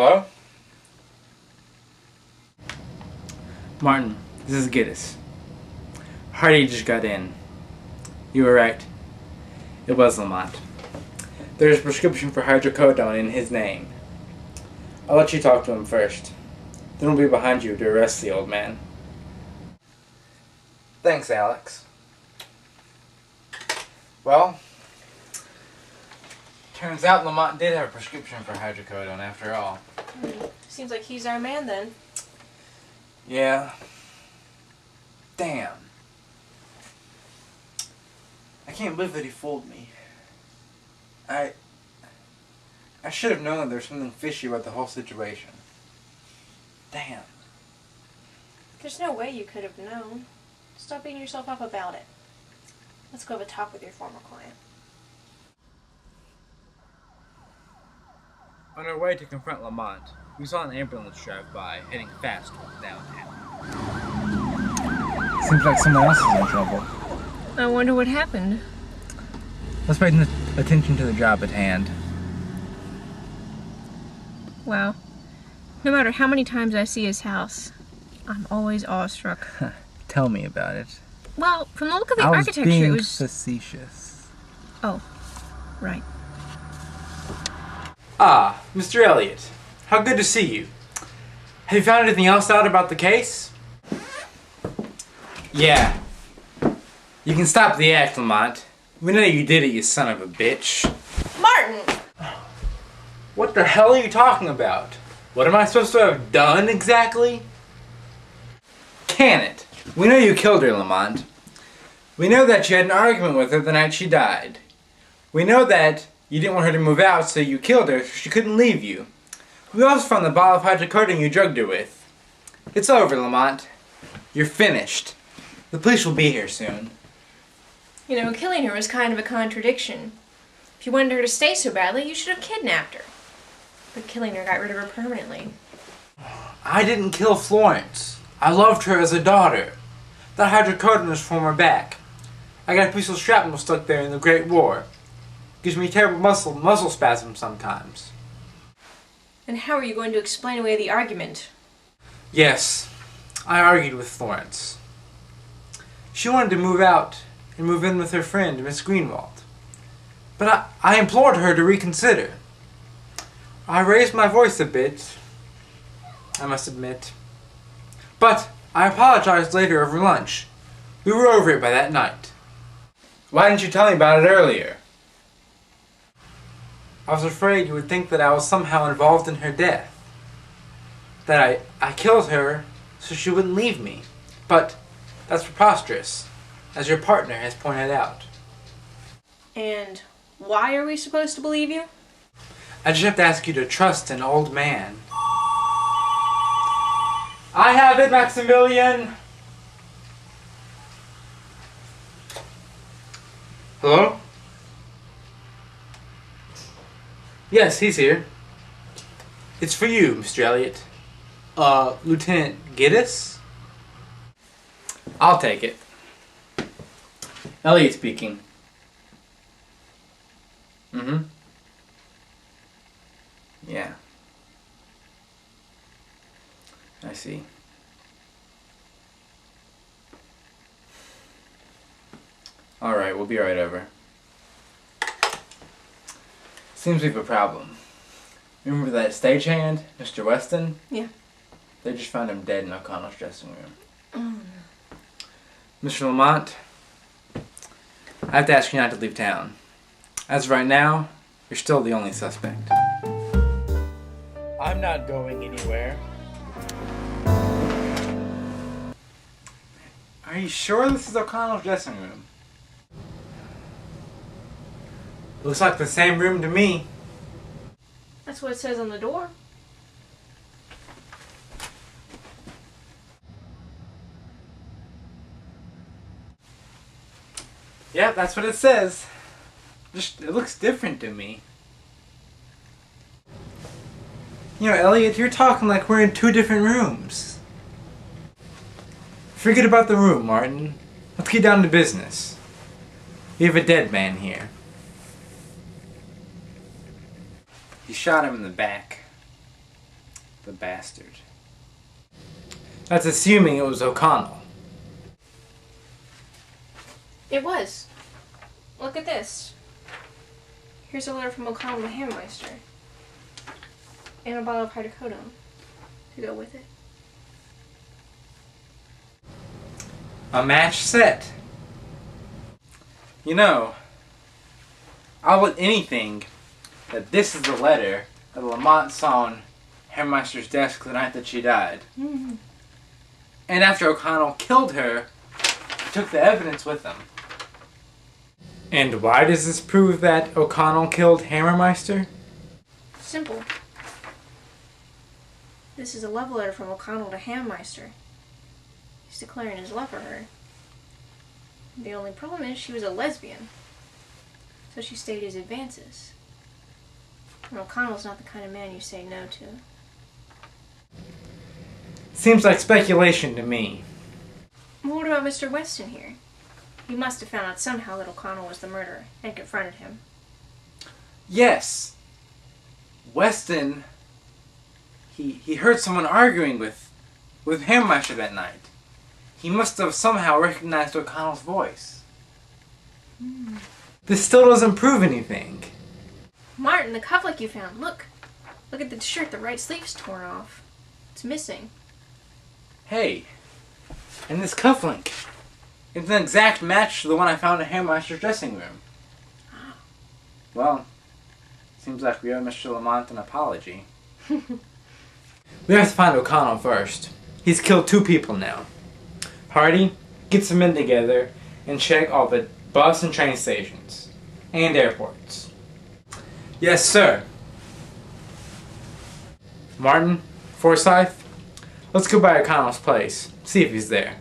Hello? Martin, this is Giddis. Hardy just got in. You were right. It was Lamont. There's a prescription for hydrocodone in his name. I'll let you talk to him first. Then we'll be behind you to arrest the old man. Thanks, Alex. Well, turns out Lamont did have a prescription for hydrocodone after all. Seems like he's our man then. Yeah. Damn. I can't believe that he fooled me. I should have known that there was something fishy about the whole situation. Damn. There's no way you could have known. Stop beating yourself up about it. Let's go have a talk with your former client. On our way to confront Lamont, we saw an ambulance drive by, heading fast towards downtown. Seems like someone else is in trouble. I wonder what happened. Let's pay attention to the job at hand. Wow. No matter how many times I see his house, I'm always awestruck. Tell me about it. Well, from the look of the architecture, it was facetious. Oh, right. Ah, Mr. Eliot. How good to see you. Have you found anything else out about the case? Yeah. You can stop the act, Lamont. We know you did it, you son of a bitch. Martin! What the hell are you talking about? What am I supposed to have done exactly? Can it? We know you killed her, Lamont. We know that you had an argument with her the night she died. We know that you didn't want her to move out, so you killed her so she couldn't leave you. We also found the bottle of hydrocodone you drugged her with. It's over, Lamont. You're finished. The police will be here soon. You know, killing her was kind of a contradiction. If you wanted her to stay so badly, you should have kidnapped her. But killing her got rid of her permanently. I didn't kill Florence. I loved her as a daughter. That hydrocodone was from her back. I got a piece of shrapnel stuck there in the Great War. Gives me terrible muscle spasms sometimes. And how are you going to explain away the argument? Yes, I argued with Florence. She wanted to move out and move in with her friend, Miss Greenwald. But I implored her to reconsider. I raised my voice a bit, I must admit. But I apologized later over lunch. We were over it by that night. Why didn't you tell me about it earlier? I was afraid you would think that I was somehow involved in her death. That I killed her so she wouldn't leave me. But that's preposterous, as your partner has pointed out. And why are we supposed to believe you? I just have to ask you to trust an old man. I have it, Maximilian! Hello? Yes, he's here. It's for you, Mr. Eliot. Lieutenant Giddis? I'll take it. Eliot speaking. Mm-hmm. Yeah. I see. Alright, we'll be right over. Seems we have a problem. Remember that stagehand, Mr. Weston? Yeah. They just found him dead in O'Connell's dressing room. Oh, no. Mr. Lamont, I have to ask you not to leave town. As of right now, you're still the only suspect. I'm not going anywhere. Are you sure this is O'Connell's dressing room? Looks like the same room to me. That's what it says on the door. Yeah, that's what it says. Just, it looks different to me. You know, Eliot, you're talking like we're in two different rooms. Forget about the room, Martin. Let's get down to business. We have a dead man here. He shot him in the back. The bastard. That's assuming it was O'Connell. It was. Look at this. Here's a letter from O'Connell to Hammermeister. And a bottle of hydrocodone to go with it. A match set. You know, I'll bet anything that this is the letter that Lamont saw on Hammermeister's desk the night that she died. Mm-hmm. And after O'Connell killed her, he took the evidence with him. And why does this prove that O'Connell killed Hammermeister? Simple. This is a love letter from O'Connell to Hammermeister. He's declaring his love for her. The only problem is she was a lesbian, so she stayed his advances. And O'Connell's not the kind of man you say no to. Seems like speculation to me. Well, what about Mr. Weston here? He must have found out somehow that O'Connell was the murderer and confronted him. Yes. Weston, he heard someone arguing with Hammermeister that night. He must have somehow recognized O'Connell's voice. This still doesn't prove anything. Martin, the cufflink you found. Look. Look at the shirt. The right sleeve's torn off. It's missing. Hey, and this cufflink. It's an exact match to the one I found in Hammermeister's dressing room. Well, seems like we owe Mr. Lamont an apology. We have to find O'Connell first. He's killed 2 people now. Hardy, get some men together and check all the bus and train stations. And airports. Yes, sir. Martin, Forsyth, let's go by O'Connell's place. See if he's there.